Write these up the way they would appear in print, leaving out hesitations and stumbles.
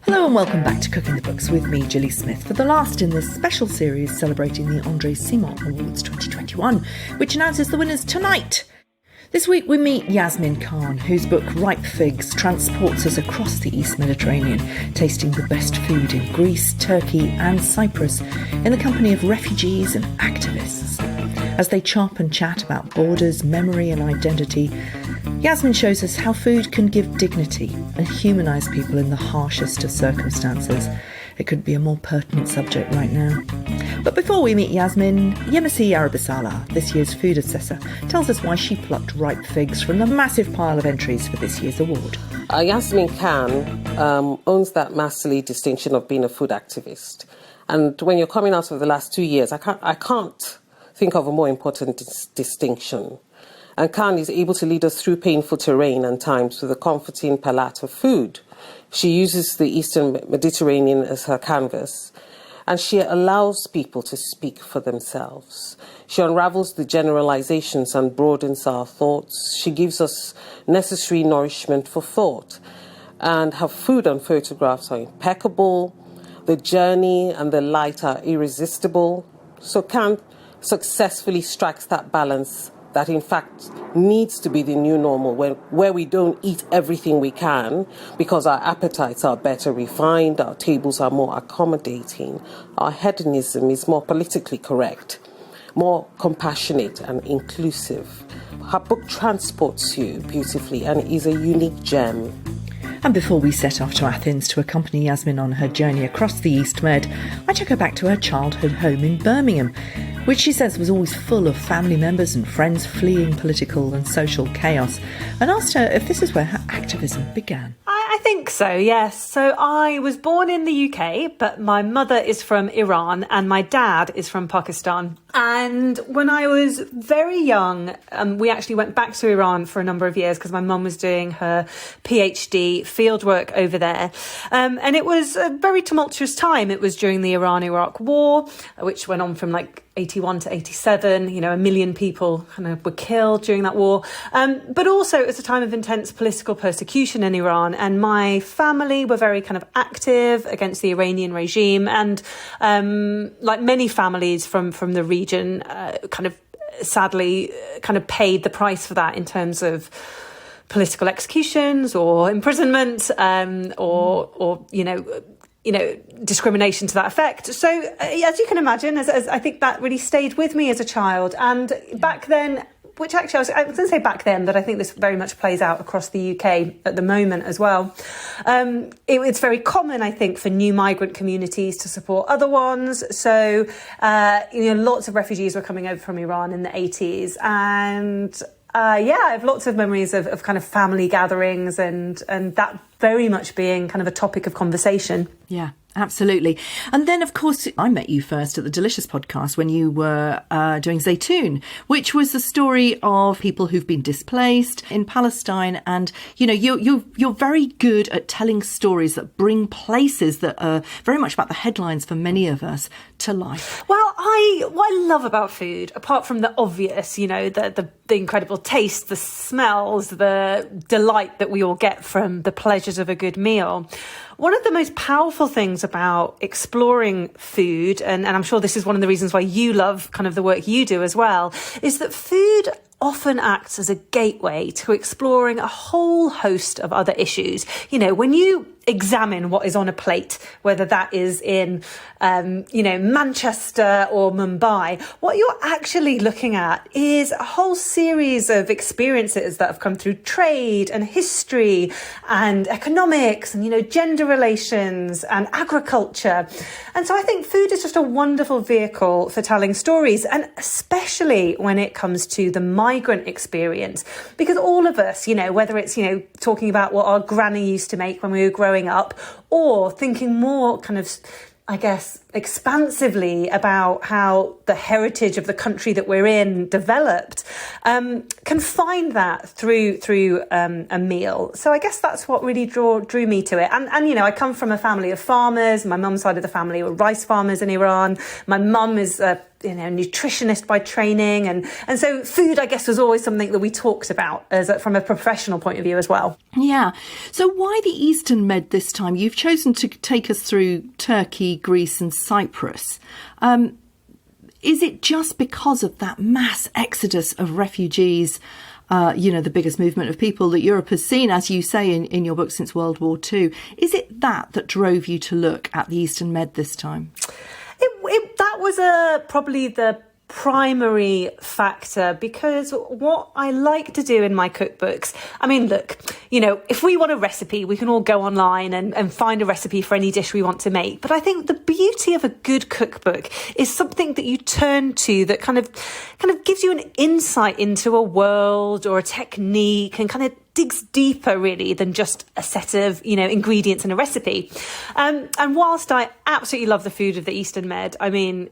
Hello and welcome back to Cooking the Books with me, Gilly Smith, for the last in this special series celebrating the Andre Simon Awards 2021, which announces the winners tonight. This week we meet Yasmin Khan, whose book Ripe Figs transports us across the East Mediterranean, tasting the best food in Greece, Turkey and Cyprus in the company of refugees and activists. As they chop and chat about borders, memory and identity, Yasmin shows us how food can give dignity and humanise people in the harshest of circumstances. It could be a more pertinent subject right now. But before we meet Yasmin, Yemisi Aribisala, this year's food assessor, tells us why she plucked ripe figs from the massive pile of entries for this year's award. Yasmin Khan owns that masterly distinction of being a food activist. And when you're coming out of the last 2 years, I can't think of a more important distinction. And Khan is able to lead us through painful terrain and times with a comforting palette of food. She uses the Eastern Mediterranean as her canvas, and she allows people to speak for themselves. She unravels the generalizations and broadens our thoughts. She gives us necessary nourishment for thought. And her food and photographs are impeccable. The journey and the light are irresistible. So Khan successfully strikes that balance that in fact needs to be the new normal, where we don't eat everything we can because our appetites are better refined, our tables are more accommodating, our hedonism is more politically correct, more compassionate and inclusive. Her book transports you beautifully and is a unique gem. And before we set off to Athens to accompany Yasmin on her journey across the East Med, I took her back to her childhood home in Birmingham, which she says was always full of family members and friends fleeing political and social chaos, and asked her if this is where her activism began. I think so, yes. So I was born in the UK, but my mother is from Iran and my dad is from Pakistan. And when I was very young, we actually went back to Iran for a number of years because my mum was doing her PhD fieldwork over there. And it was a very tumultuous time. It was during the Iran-Iraq War, which went on from 81 to 87, 1 million people kind of were killed during that war. But also it was a time of intense political persecution in Iran. And my family were very kind of active against the Iranian regime. And like many families from the region, kind of sadly kind of paid the price for that in terms of political executions or imprisonment or discrimination to that effect. So as you can imagine, as I think that really stayed with me as a child. And back then, which actually I was going to say back then, but I think this very much plays out across the UK at the moment as well. It's very common, I think, for new migrant communities to support other ones. So, lots of refugees were coming over from Iran in the 80s. And I have lots of memories of kind of family gatherings and that very much being kind of a topic of conversation. Yeah, absolutely. And then, of course, I met you first at the Delicious podcast when you were doing Zaytoun, which was the story of people who've been displaced in Palestine. And, you're very good at telling stories that bring places that are very much about the headlines for many of us to life. Well, what I love about food, apart from the obvious, the incredible taste, the smells, the delight that we all get from the pleasures of a good meal. One of the most powerful things about exploring food, and I'm sure this is one of the reasons why you love kind of the work you do as well, is that food often acts as a gateway to exploring a whole host of other issues. When you examine what is on a plate, whether that is in, Manchester or Mumbai, what you're actually looking at is a whole series of experiences that have come through trade and history and economics and, gender relations and agriculture. And so I think food is just a wonderful vehicle for telling stories, and especially when it comes to the migrant experience, because all of us, whether it's, talking about what our granny used to make when we were growing up, or thinking more kind of, I guess, expansively about how the heritage of the country that we're in developed, can find that through a meal. So I guess that's what really drew me to it. And I come from a family of farmers. My mum's side of the family were rice farmers in Iran. My mum is nutritionist by training, and so food, I guess, was always something that we talked about from a professional point of view as well. Yeah. So why the Eastern Med this time? You've chosen to take us through Turkey, Greece and Cyprus. Is it just because of that mass exodus of refugees, the biggest movement of people that Europe has seen, as you say in your book, since World War II? Is it that drove you to look at the Eastern Med this time? That was probably the primary factor, because what I like to do in my cookbooks, I mean, look, if we want a recipe, we can all go online and find a recipe for any dish we want to make. But I think the beauty of a good cookbook is something that you turn to that kind of gives you an insight into a world or a technique, and kind of digs deeper really than just a set of ingredients in a recipe. And whilst I absolutely love the food of the Eastern Med, I mean,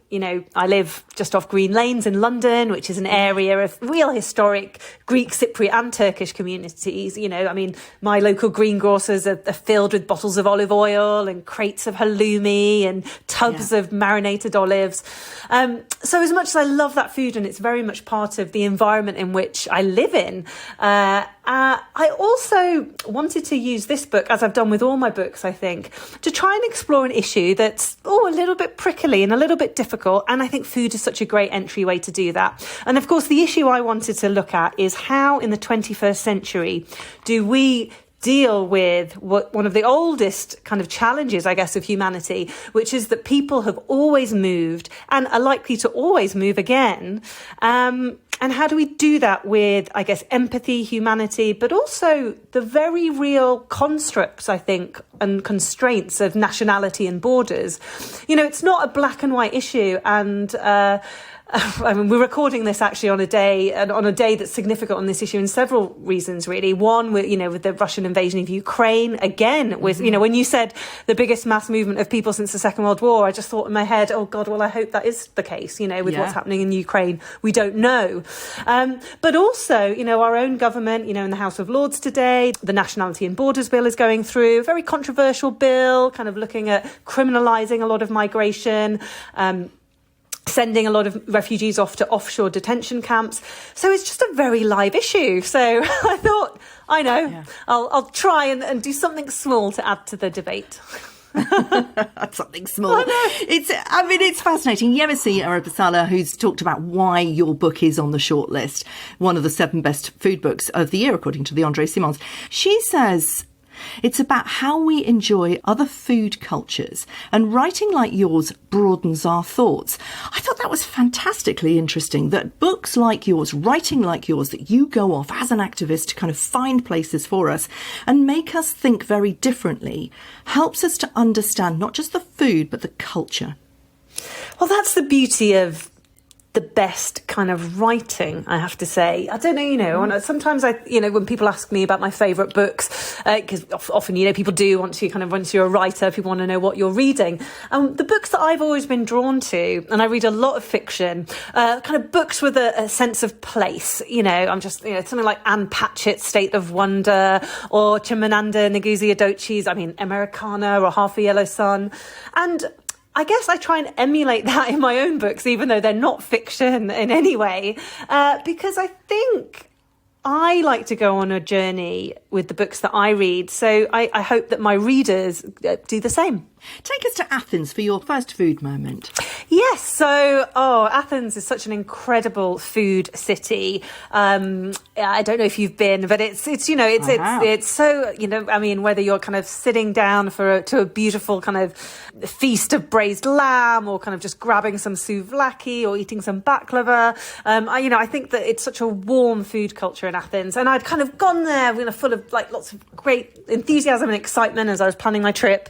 I live just off Green Lanes in London, which is an area of real historic Greek, Cypriot and Turkish communities. I mean, my local greengrocers are filled with bottles of olive oil and crates of halloumi and tubs of marinated olives. So as much as I love that food, and it's very much part of the environment in which I live in, I also wanted to use this book, as I've done with all my books, I think, to try and explore an issue that's a little bit prickly and a little bit difficult. And I think food is such a great entryway to do that. And of course, the issue I wanted to look at is how in the 21st century do we deal with one of the oldest kind of challenges, I guess, of humanity, which is that people have always moved and are likely to always move again. And how do we do that with, I guess, empathy, humanity, but also the very real constructs, I think, and constraints of nationality and borders? It's not a black and white issue. And I mean, we're recording this actually on a day that's significant on this issue in several reasons, really. One, with the Russian invasion of Ukraine, again, with, when you said the biggest mass movement of people since the Second World War, I just thought in my head, oh God, well, I hope that is the case, with what's happening in Ukraine. We don't know. But also, our own government, in the House of Lords today, the Nationality and Borders Bill is going through, a very controversial bill, kind of looking at criminalising a lot of migration, sending a lot of refugees off to offshore detention camps. So it's just a very live issue. So I thought, I'll try and do something small to add to the debate. Something small. It's fascinating. Yemisi Aribisala, who's talked about why your book is on the shortlist, one of the 7 best food books of the year, according to the Andre Simons. She says it's about how we enjoy other food cultures, and writing like yours broadens our thoughts. I thought that was fantastically interesting, that books like yours, writing like yours, that you go off as an activist to kind of find places for us and make us think very differently, helps us to understand not just the food, but the culture. Well, that's the beauty of the best kind of writing, I have to say. I don't know, sometimes when people ask me about my favourite books, because often, people do once you're a writer, people want to know what you're reading. The books that I've always been drawn to, and I read a lot of fiction, kind of books with a sense of place. I'm just, something like Anne Patchett's State of Wonder, or Chimamanda Ngozi Adichie's, Americana, or Half a Yellow Sun. And I guess I try and emulate that in my own books, even though they're not fiction in any way, because I think I like to go on a journey with the books that I read. So I hope that my readers do the same. Take us to Athens for your first food moment. Yes, so Athens is such an incredible food city. I don't know if you've been, but it's so, whether you're kind of sitting down to a beautiful kind of feast of braised lamb, or kind of just grabbing some souvlaki or eating some baklava. I think that it's such a warm food culture in Athens, and I'd kind of gone there, full of lots of great enthusiasm and excitement as I was planning my trip,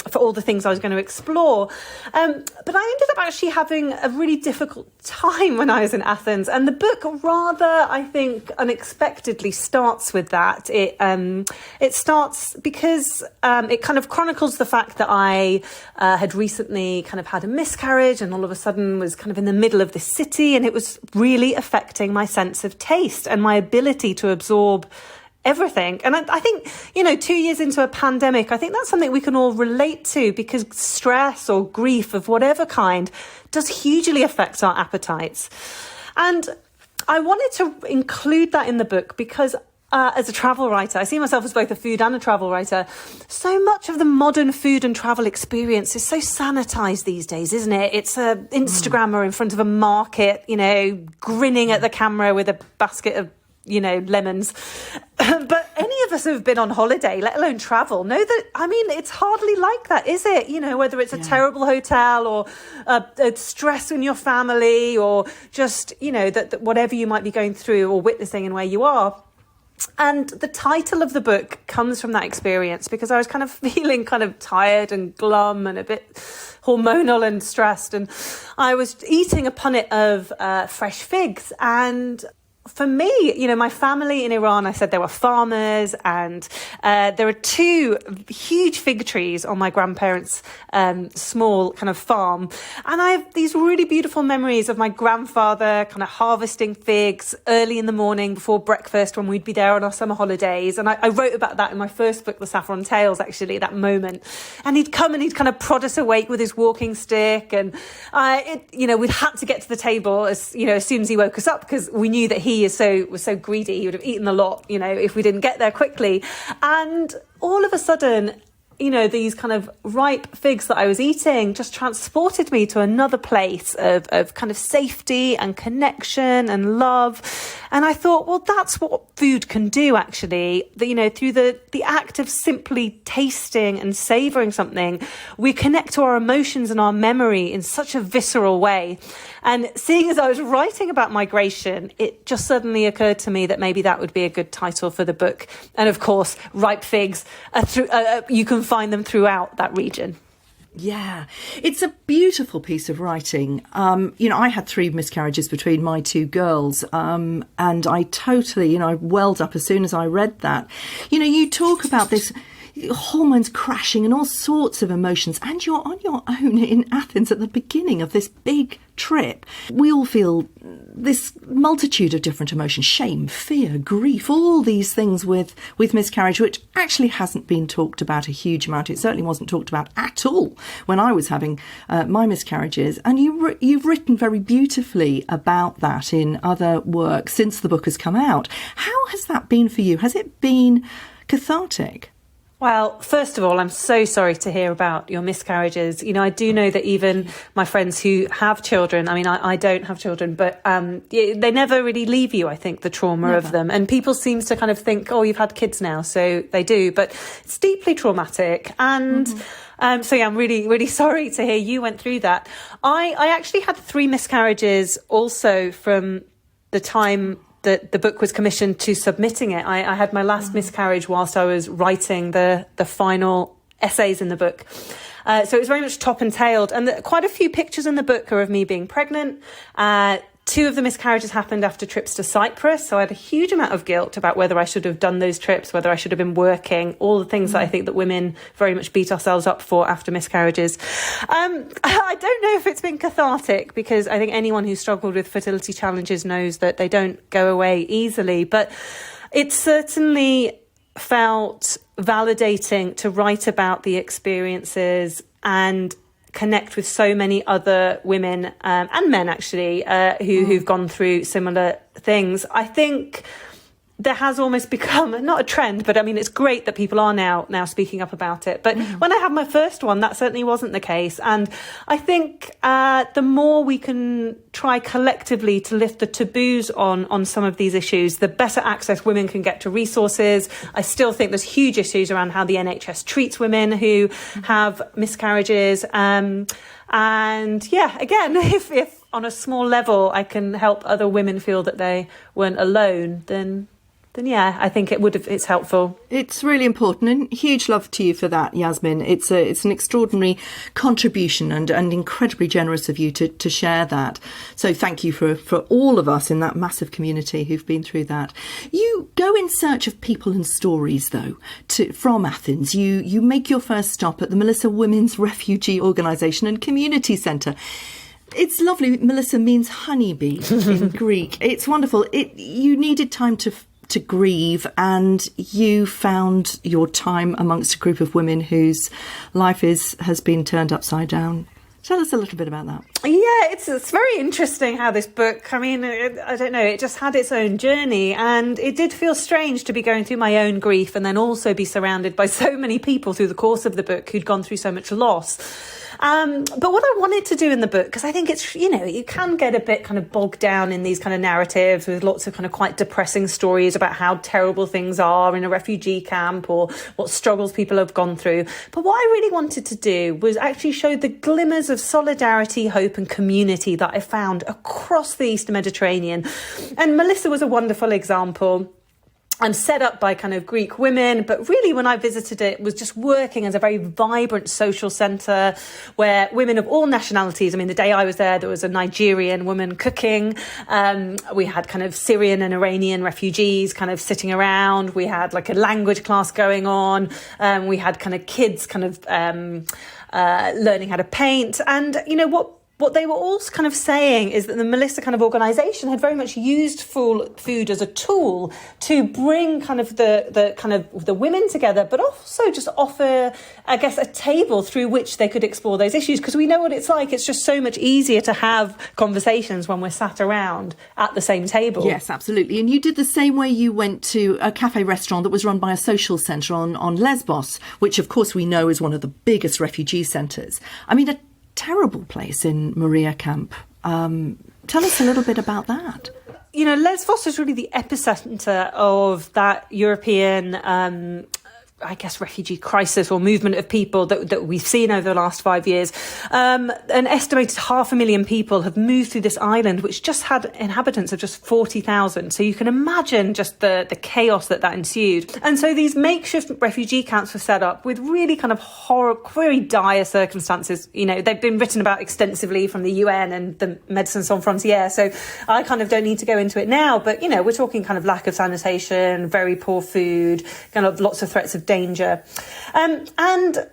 for all the things I was going to explore. But I ended up actually having a really difficult time when I was in Athens. And the book rather, I think, unexpectedly starts with that. It starts because it kind of chronicles the fact that I had recently kind of had a miscarriage, and all of a sudden was kind of in the middle of this city, and it was really affecting my sense of taste and my ability to absorb everything. And I think, 2 years into a pandemic, I think that's something we can all relate to, because stress or grief of whatever kind does hugely affect our appetites. And I wanted to include that in the book because as a travel writer, I see myself as both a food and a travel writer. So much of the modern food and travel experience is so sanitized these days, isn't it? It's a Instagrammer in front of a market, grinning at the camera with a basket of lemons. But any of us who've been on holiday, let alone travel, know that, it's hardly like that, is it? Whether it's a terrible hotel or a stress in your family or just, that whatever you might be going through or witnessing in where you are. And the title of the book comes from that experience, because I was kind of feeling kind of tired and glum and a bit hormonal and stressed. And I was eating a punnet of fresh figs. And for me, my family in Iran, I said they were farmers, and there are 2 huge fig trees on my grandparents' small kind of farm. And I have these really beautiful memories of my grandfather kind of harvesting figs early in the morning before breakfast when we'd be there on our summer holidays. And I wrote about that in my first book, The Saffron Tales, actually, that moment. And he'd come and he'd kind of prod us awake with his walking stick. And, we'd had to get to the table as soon as he woke us up, because we knew that he was so greedy. He would have eaten a lot, if we didn't get there quickly. And all of a sudden, these kind of ripe figs that I was eating just transported me to another place of kind of safety and connection and love. And I thought, well, that's what food can do, actually. Through the act of simply tasting and savouring something, we connect to our emotions and our memory in such a visceral way. And seeing as I was writing about migration, it just suddenly occurred to me that maybe that would be a good title for the book. And of course, ripe figs, you can find them throughout that region. Yeah, it's a beautiful piece of writing. I had 3 miscarriages between my 2 girls, and I totally, I welled up as soon as I read that. You talk about this hormones crashing and all sorts of emotions, and you're on your own in Athens at the beginning of this big trip. We all feel this multitude of different emotions: shame, fear, grief, all these things with miscarriage, which actually hasn't been talked about a huge amount. It certainly wasn't talked about at all when I was having my miscarriages. And you've written very beautifully about that in other work since the book has come out. How has that been for you? Has it been cathartic? Well, first of all, I'm so sorry to hear about your miscarriages. I do know that even my friends who have children, I don't have children, but they never really leave you, I think, the trauma of them. And people seem to kind of think, oh, you've had kids now, so they do. But it's deeply traumatic. And I'm really, really sorry to hear you went through that. I actually had 3 miscarriages also from the time that the book was commissioned to submitting it. I had my last miscarriage whilst I was writing the final essays in the book. So it was very much top and tailed. And quite a few pictures in the book are of me being pregnant. 2 of the miscarriages happened after trips to Cyprus. So I had a huge amount of guilt about whether I should have done those trips, whether I should have been working, all the things that I think that women very much beat ourselves up for after miscarriages. I don't know if it's been cathartic, because I think anyone who's struggled with fertility challenges knows that they don't go away easily. But it certainly felt validating to write about the experiences and connect with so many other women and men, actually, who've gone through similar things. I think there has almost become, not a trend, but it's great that people are now speaking up about it. But when I had my first one, that certainly wasn't the case. And I think the more we can try collectively to lift the taboos on some of these issues, the better access women can get to resources. I still think there's huge issues around how the NHS treats women who have miscarriages. And yeah, again, if on a small level I can help other women feel that they weren't alone, then yeah, I think it's helpful. It's really important, and huge love to you for that, Yasmin. It's an extraordinary contribution and incredibly generous of you to share that. So thank you for all of us in that massive community who've been through that. You go in search of people and stories, though, from Athens. You make your first stop at the Melissa Women's Refugee Organisation and Community Centre. It's lovely. Melissa means honeybee in Greek. It's wonderful. You needed time to to grieve, and you found your time amongst a group of women whose life has been turned upside down. Tell us a little bit about that. Yeah, it's very interesting how this book, I mean, I don't know, it just had its own journey, and it did feel strange to be going through my own grief and then also be surrounded by so many people through the course of the book who'd gone through so much loss. But what I wanted to do in the book, because I think it's, you can get a bit kind of bogged down in these kind of narratives with lots of kind of quite depressing stories about how terrible things are in a refugee camp or what struggles people have gone through. But what I really wanted to do was actually show the glimmers of solidarity, hope and community that I found across the Eastern Mediterranean. And Melissa was a wonderful example. I'm set up by kind of Greek women, but really when I visited it was just working as a very vibrant social centre where women of all nationalities, I mean, the day I was there was a Nigerian woman cooking. We had kind of Syrian and Iranian refugees kind of sitting around. We had like a language class going on. We had kind of kids kind of learning how to paint. And, what they were all kind of saying is that the Melissa kind of organisation had very much used food as a tool to bring kind of the women together, but also just offer, I guess, a table through which they could explore those issues. Because we know what it's like. It's just so much easier to have conversations when we're sat around at the same table. Yes, absolutely. And you did the same way. You went to a cafe restaurant that was run by a social centre on Lesbos, which, of course, we know is one of the biggest refugee centres. I mean, a terrible place in Moria camp. Tell us a little bit about that. Lesbos is really the epicentre of that European refugee crisis or movement of people that we've seen over the last 5 years. An estimated 500,000 people have moved through this island, which just had inhabitants of just 40,000. So you can imagine just the chaos that ensued. And so these makeshift refugee camps were set up with really kind of very dire circumstances. They've been written about extensively from the UN and the Médecins Sans Frontières. So I kind of don't need to go into it now. But, we're talking kind of lack of sanitation, very poor food, kind of lots of threats of danger. And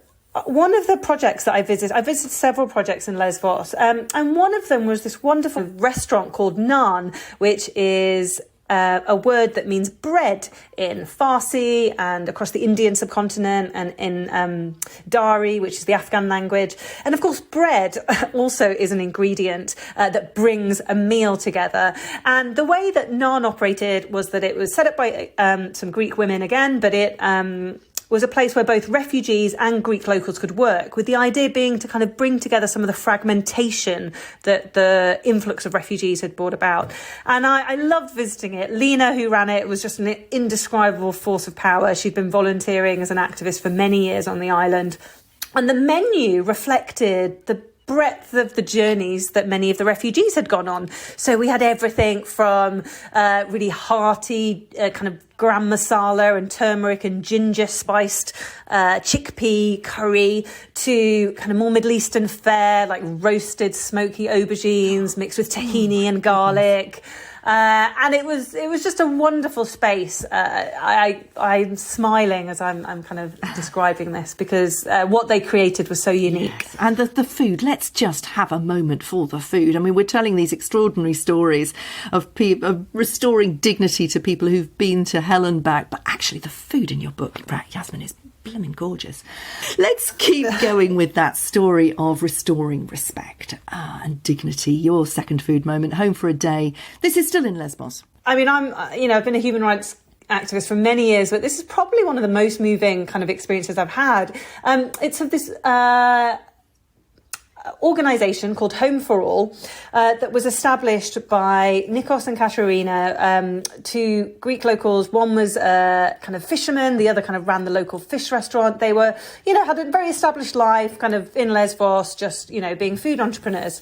one of the projects that I visited several projects in Lesbos, and one of them was this wonderful restaurant called Naan, which is a word that means bread in Farsi and across the Indian subcontinent, and in Dari, which is the Afghan language. And of course, bread also is an ingredient that brings a meal together. And the way that Naan operated was that it was set up by some Greek women again, but it was a place where both refugees and Greek locals could work, with the idea being to kind of bring together some of the fragmentation that the influx of refugees had brought about. And I loved visiting it. Lena, who ran it, was just an indescribable force of power. She'd been volunteering as an activist for many years on the island. And the menu reflected the breadth of the journeys that many of the refugees had gone on. So we had everything from really hearty kind of garam masala and turmeric and ginger spiced chickpea curry to kind of more Middle Eastern fare, like roasted smoky aubergines mixed with tahini and garlic. And it was just a wonderful space. I'm smiling as I'm kind of describing this because what they created was so unique. Yes. And the food, let's just have a moment for the food. I mean, we're telling these extraordinary stories of restoring dignity to people who've been to hell and back, but actually the food in your book, right, Yasmin, is blooming gorgeous. Let's keep going with that story of restoring respect and dignity. Your second food moment, Home for a Day. This is still in Lesbos. I mean, I've been a human rights activist for many years, but this is probably one of the most moving kind of experiences I've had. It's of this organisation called Home for All that was established by Nikos and Katerina, two Greek locals. One was kind of fisherman, the other kind of ran the local fish restaurant. They were, had a very established life kind of in Lesbos, just, being food entrepreneurs.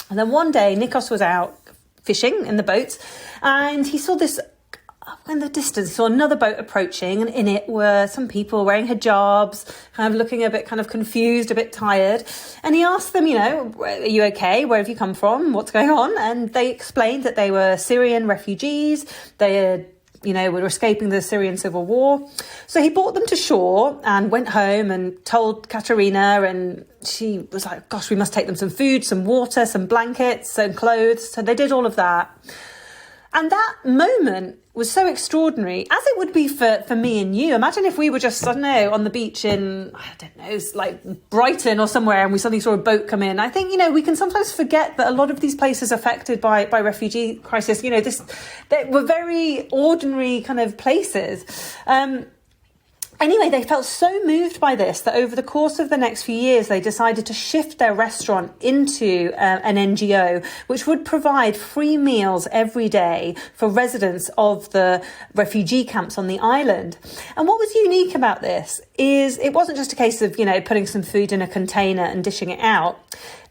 And then one day Nikos was out fishing in the boats and he saw this in the distance, saw another boat approaching, and in it were some people wearing hijabs, kind of looking a bit kind of confused, a bit tired. And he asked them, are you okay? Where have you come from? What's going on? And they explained that they were Syrian refugees. They had, were escaping the Syrian civil war. So he brought them to shore and went home and told Katerina, and she was like, gosh, we must take them some food, some water, some blankets, some clothes. So they did all of that. And that moment was so extraordinary, as it would be for me and you. Imagine if we were just, I don't know, on the beach in, I don't know, like Brighton or somewhere, and we suddenly saw a boat come in. I think, we can sometimes forget that a lot of these places affected by refugee crisis, they were very ordinary kind of places. Anyway, they felt so moved by this that over the course of the next few years, they decided to shift their restaurant into an NGO, which would provide free meals every day for residents of the refugee camps on the island. And what was unique about this is it wasn't just a case of, putting some food in a container and dishing it out.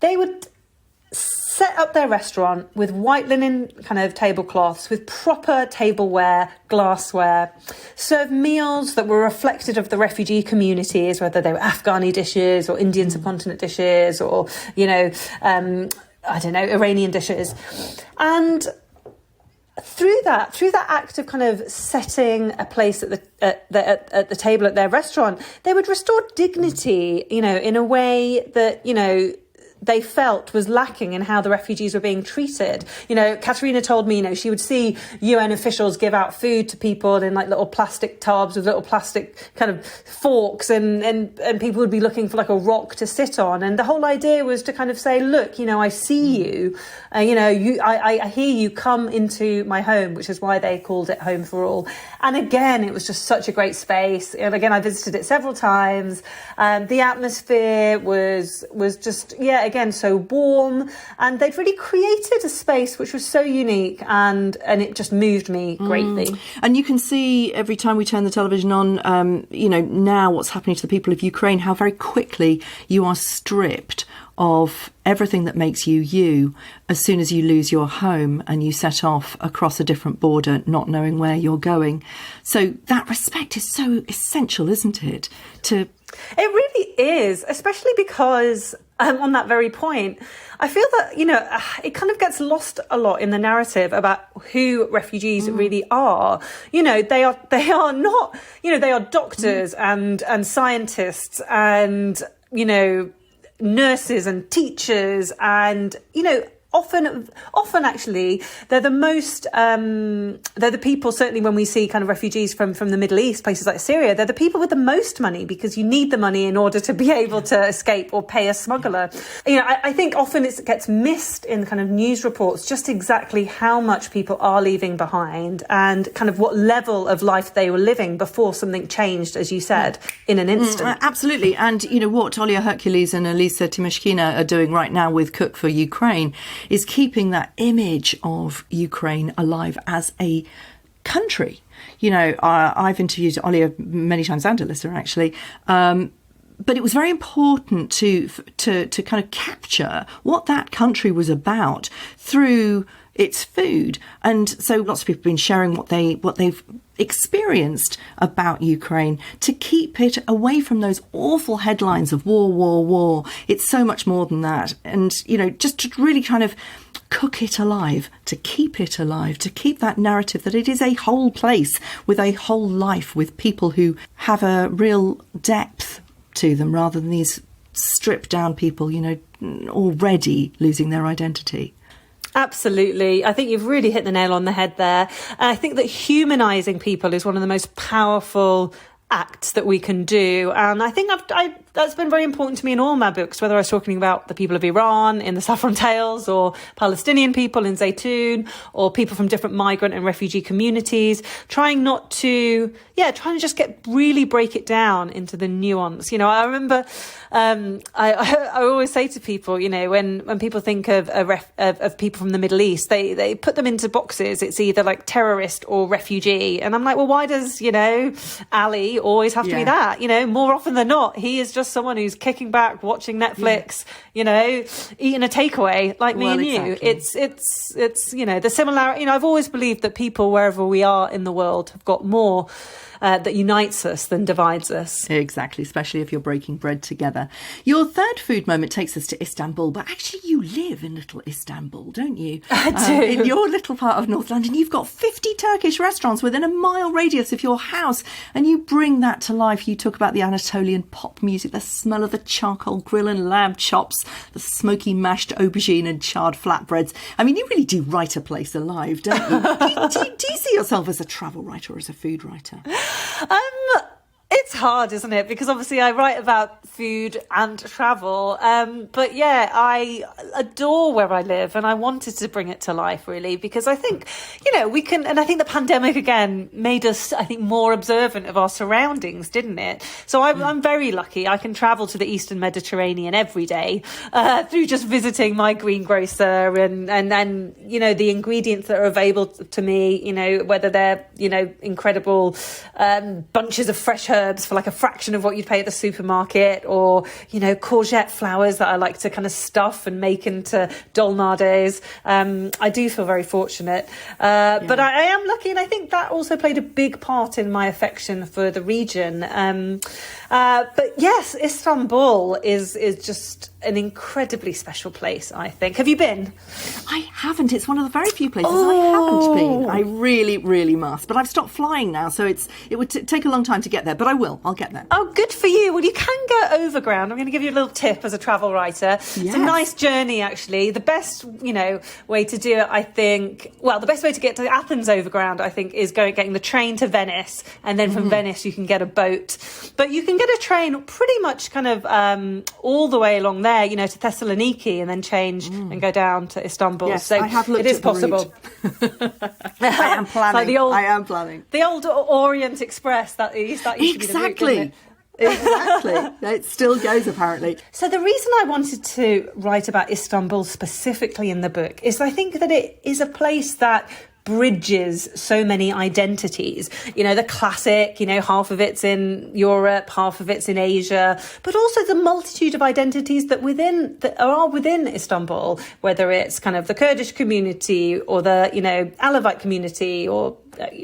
They would set up their restaurant with white linen kind of tablecloths, with proper tableware, glassware, serve meals that were reflected of the refugee communities, whether they were Afghani dishes or Indian subcontinent dishes or, Iranian dishes. And through that act of kind of setting a place at the table at their restaurant, they would restore dignity, in a way that, they felt was lacking in how the refugees were being treated. Katerina told me, she would see UN officials give out food to people in like little plastic tubs with little plastic kind of forks, and people would be looking for like a rock to sit on. And the whole idea was to kind of say, look, I see you, I hear you, come into my home, which is why they called it Home for All. And again, it was just such a great space. And again, I visited it several times. The atmosphere was just, again, so warm, and they'd really created a space which was so unique, and it just moved me greatly. And you can see every time we turn the television on, now what's happening to the people of Ukraine, how very quickly you are stripped of everything that makes you you as soon as you lose your home and you set off across a different border, not knowing where you're going. So that respect is so essential, isn't it? It really is, especially because on that very point, I feel that, it kind of gets lost a lot in the narrative about who refugees really are. They are not, they are doctors and scientists and, nurses and teachers and, often actually they're the most they're the people, certainly when we see kind of refugees from the Middle East, places like Syria, they're the people with the most money, because you need the money in order to be able to escape or pay a smuggler. I think often it gets missed in kind of news reports just exactly how much people are leaving behind and kind of what level of life they were living before something changed, as you said, in an instant. Absolutely. And what Olia Hercules and Elisa Timashkina are doing right now with Cook for Ukraine is keeping that image of Ukraine alive as a country. I've interviewed Olia many times, and Alyssa actually, but it was very important to kind of capture what that country was about through its food. And so lots of people have been sharing what they've experienced about Ukraine to keep it away from those awful headlines of war, war, war. It's so much more than that. And, just to really kind of cook it alive, to keep it alive, to keep that narrative that it is a whole place with a whole life, with people who have a real depth to them, rather than these stripped down people, already losing their identity. Absolutely. I think you've really hit the nail on the head there. And I think that humanizing people is one of the most powerful acts that we can do. And I think that's been very important to me in all my books, whether I was talking about the people of Iran in the Saffron Tales, or Palestinian people in Zaytun, or people from different migrant and refugee communities, trying to just really break it down into the nuance. I remember, I always say to people, when people think of people from the Middle East, they put them into boxes. It's either like terrorist or refugee. And I'm like, well, why does, Ali always have to be that? More often than not, he is just someone who's kicking back, watching Netflix, eating a takeaway like me and you. Exactly. It's the similarity. I've always believed that people, wherever we are in the world, have got more that unites us than divides us. Exactly, especially if you're breaking bread together. Your third food moment takes us to Istanbul, but actually you live in little Istanbul, don't you? I do. In your little part of North London, you've got 50 Turkish restaurants within a mile radius of your house, and you bring that to life. You talk about the Anatolian pop music, the smell of the charcoal grill and lamb chops, the smoky mashed aubergine and charred flatbreads. I mean, you really do write a place alive, don't you? do you see yourself as a travel writer or as a food writer? It's hard, isn't it? Because obviously I write about food and travel. But yeah, I adore where I live, and I wanted to bring it to life, really, because I think, we can, and I think the pandemic again made us, I think, more observant of our surroundings, didn't it? So I'm very lucky. I can travel to the Eastern Mediterranean every day through just visiting my greengrocer and the ingredients that are available to me, whether they're, incredible bunches of fresh herbs for like a fraction of what you'd pay at the supermarket, or courgette flowers that I like to kind of stuff and make into dolmades. I do feel very fortunate, but I am lucky, and I think that also played a big part in my affection for the region. But yes, Istanbul is just an incredibly special place, I think. Have you been? I haven't. It's one of the very few places I haven't been. I really, really must. But I've stopped flying now, so it would take a long time to get there. But I will. I'll get there. Oh, good for you. Well, you can go overground. I'm going to give you a little tip as a travel writer. Yes. It's a nice journey, actually. The best, way to do it, I think, the best way to get to Athens overground, I think, is getting the train to Venice. And then from Venice, you can get a boat. But you can get a train pretty much kind of all the way along there, to Thessaloniki, and then change and go down to Istanbul. Yes, so I have looked it is at the possible. I am planning. I am planning. The old Orient Express, that used to be the route, didn't it? Exactly. It still goes, apparently. So the reason I wanted to write about Istanbul specifically in the book is I think that it is a place that bridges so many identities. The classic, half of it's in Europe, half of it's in Asia, but also the multitude of identities that are within Istanbul, whether it's kind of the Kurdish community or the, Alevite community, or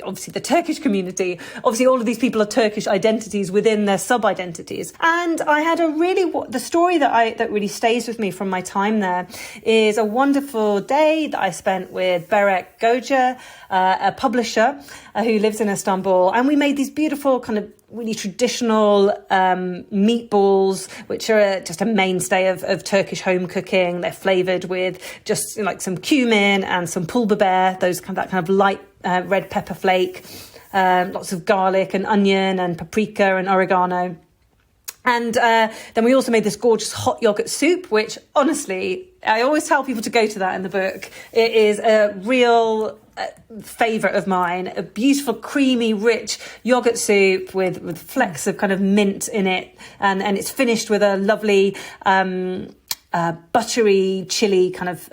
obviously the Turkish community. Obviously all of these people are Turkish identities within their sub-identities. And I had the story that really stays with me from my time there is a wonderful day that I spent with Berek Goja, a publisher who lives in Istanbul. And we made these beautiful kind of really traditional meatballs, which are just a mainstay of Turkish home cooking. They're flavoured with just like some cumin and some pul biber, that kind of light red pepper flake, lots of garlic and onion and paprika and oregano. And then we also made this gorgeous hot yogurt soup, which honestly, I always tell people to go to that in the book. It is a real favourite of mine, a beautiful, creamy, rich yogurt soup with flecks of kind of mint in it. And it's finished with a lovely buttery chili kind of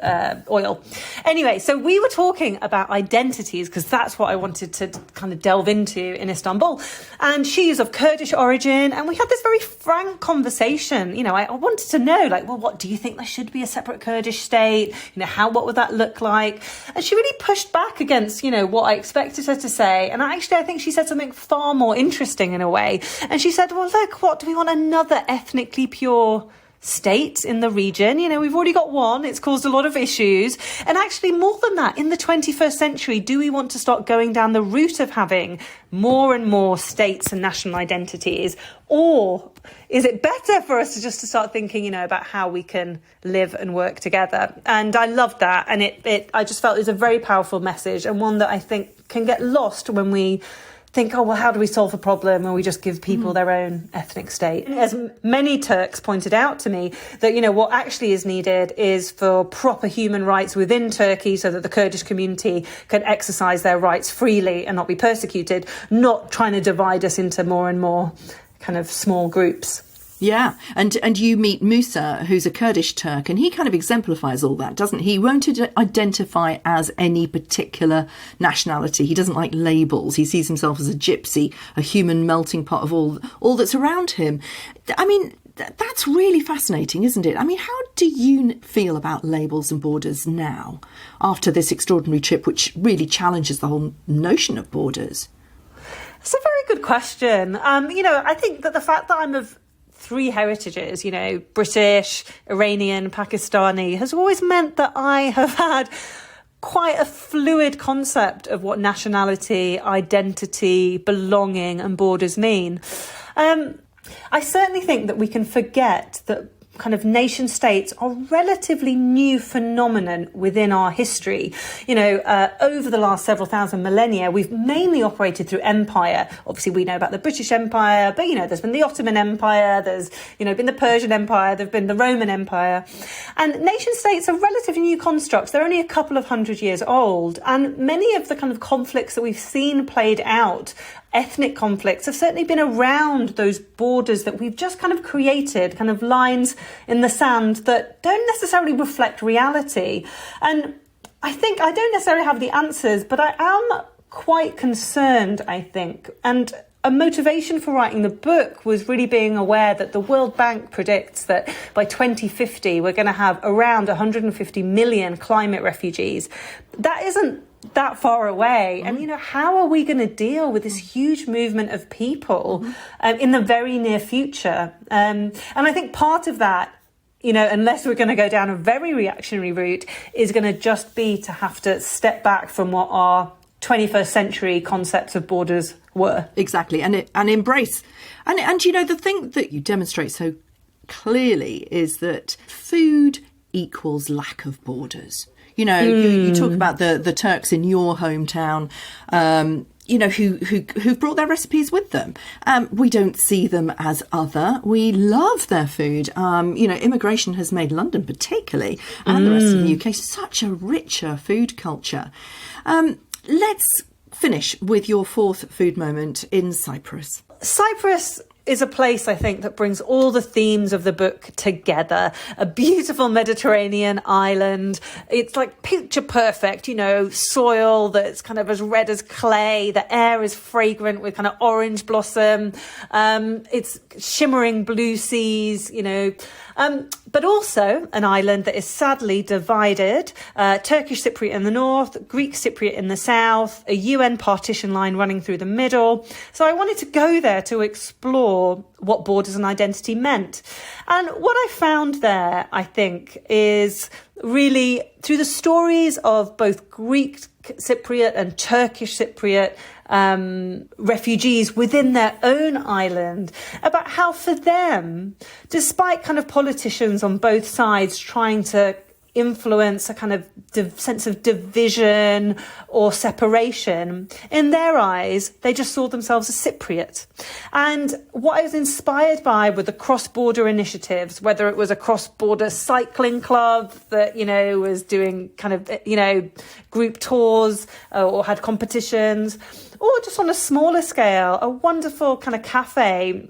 oil. Anyway, so we were talking about identities because that's what I wanted to kind of delve into in Istanbul. And she's of Kurdish origin, and we had this very frank conversation. I wanted to know, what do you think there should be a separate Kurdish state? What would that look like? And she really pushed back against, what I expected her to say. And I think she said something far more interesting in a way. And she said, well, look, what do we want? Another ethnically pure state in the region? We've already got one. It's caused a lot of issues. And actually, more than that, in the 21st century, do we want to start going down the route of having more and more states and national identities? Or is it better for us to start thinking, about how we can live and work together? And I loved that. And I just felt it was a very powerful message, and one that I think can get lost when we think, how do we solve a problem? And we just give people their own ethnic state. As many Turks pointed out to me, that, what actually is needed is for proper human rights within Turkey so that the Kurdish community can exercise their rights freely and not be persecuted, not trying to divide us into more and more kind of small groups. Yeah, and you meet Musa, who's a Kurdish Turk, and he kind of exemplifies all that, doesn't he? He won't identify as any particular nationality. He doesn't like labels. He sees himself as a gypsy, a human melting pot of all that's around him. I mean, that's really fascinating, isn't it? I mean, how do you feel about labels and borders now, after this extraordinary trip, which really challenges the whole notion of borders? It's a very good question. I think that the fact that I'm of three heritages, British, Iranian, Pakistani, has always meant that I have had quite a fluid concept of what nationality, identity, belonging and borders mean. I certainly think that we can forget that kind of nation states are relatively new phenomenon within our history. Over the last several thousand millennia, we've mainly operated through empire. Obviously, we know about the British Empire, but, there's been the Ottoman Empire, there's, been the Persian Empire, there've been the Roman Empire. And nation states are relatively new constructs. They're only a couple of hundred years old. And many of the kind of conflicts that we've seen played out, ethnic conflicts, have certainly been around those borders that we've just kind of created, kind of lines in the sand that don't necessarily reflect reality. And I think I don't necessarily have the answers, but I am quite concerned, I think. And a motivation for writing the book was really being aware that the World Bank predicts that by 2050, we're going to have around 150 million climate refugees. That isn't that far away. And, how are we going to deal with this huge movement of people in the very near future? And I think part of that, unless we're going to go down a very reactionary route, is going to just be to have to step back from what our 21st century concepts of borders were. Exactly. And embrace. And the thing that you demonstrate so clearly is that food equals lack of borders. You talk about the Turks in your hometown, who've brought their recipes with them. We don't see them as other. We love their food. Immigration has made London particularly, and the rest of the UK, such a richer food culture. Let's finish with your fourth food moment in Cyprus. Cyprus is a place, I think, that brings all the themes of the book together. A beautiful Mediterranean island. It's like picture perfect, soil that's kind of as red as clay. The air is fragrant with kind of orange blossom. It's shimmering blue seas, but also an island that is sadly divided. Turkish Cypriot in the north, Greek Cypriot in the south, a UN partition line running through the middle. So I wanted to go there to explore what borders and identity meant. And what I found there, I think, is really through the stories of both Greek Cypriot and Turkish Cypriot refugees within their own island, about how for them, despite kind of politicians on both sides trying to influence a kind of sense of division or separation, in their eyes, they just saw themselves as Cypriot. And what I was inspired by were the cross-border initiatives, whether it was a cross-border cycling club that, was doing kind of, group tours or had competitions, or just on a smaller scale, a wonderful kind of cafe,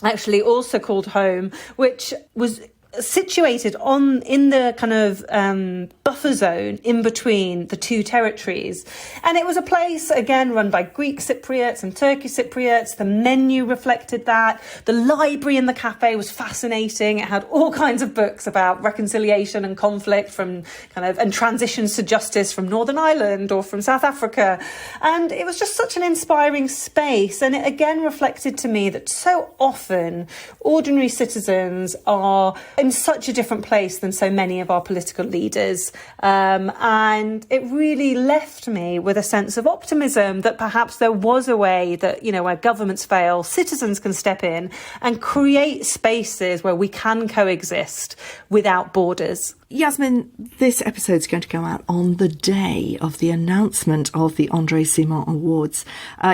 actually also called Home, which was situated in the kind of buffer zone in between the two territories. And it was a place, again, run by Greek Cypriots and Turkish Cypriots. The menu reflected that. The library in the cafe was fascinating. It had all kinds of books about reconciliation and conflict and transitions to justice from Northern Ireland or from South Africa. And it was just such an inspiring space. And it again reflected to me that so often ordinary citizens are in such a different place than so many of our political leaders. And it really left me with a sense of optimism that perhaps there was a way that, where governments fail, citizens can step in and create spaces where we can coexist without borders. Yasmin, this episode is going to go out on the day of the announcement of the Andre Simon Awards.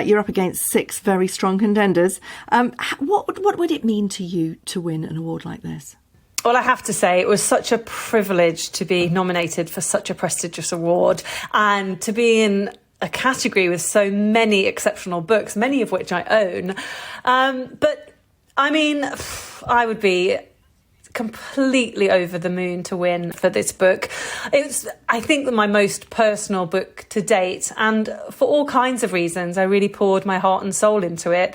You're up against 6 very strong contenders. What would it mean to you to win an award like this? Well, I have to say, it was such a privilege to be nominated for such a prestigious award and to be in a category with so many exceptional books, many of which I own. But I mean, I would be completely over the moon to win for this book. It's, I think, my most personal book to date, and for all kinds of reasons, I really poured my heart and soul into it.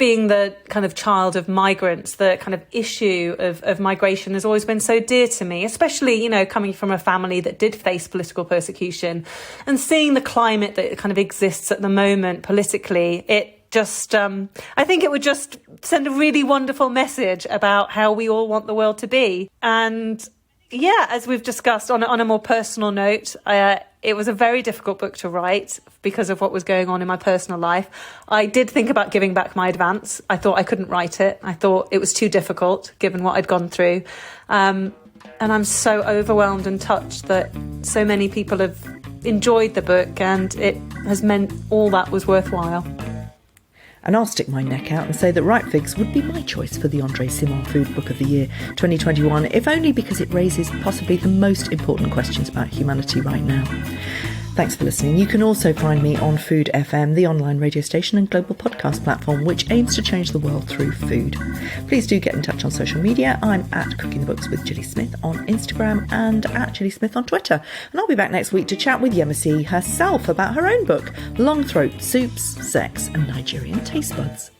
being the kind of child of migrants, the kind of issue of migration has always been so dear to me, especially, coming from a family that did face political persecution, and seeing the climate that kind of exists at the moment politically. It just, I think it would just send a really wonderful message about how we all want the world to be. And yeah, as we've discussed on a more personal note, it was a very difficult book to write because of what was going on in my personal life. I did think about giving back my advance. I thought I couldn't write it. I thought it was too difficult given what I'd gone through. And I'm so overwhelmed and touched that so many people have enjoyed the book, and it has meant all that was worthwhile. And I'll stick my neck out and say that Ripe Figs would be my choice for the Andre Simon Food Book of the Year 2021, if only because it raises possibly the most important questions about humanity right now. Thanks for listening. You can also find me on Food FM, the online radio station and global podcast platform which aims to change the world through food. Please do get in touch on social media. I'm at Cooking the Books with Gilly Smith on Instagram and at Gilly Smith on Twitter. And I'll be back next week to chat with Yemisi herself about her own book, Long Throat, Soups, Sex and Nigerian Taste Buds.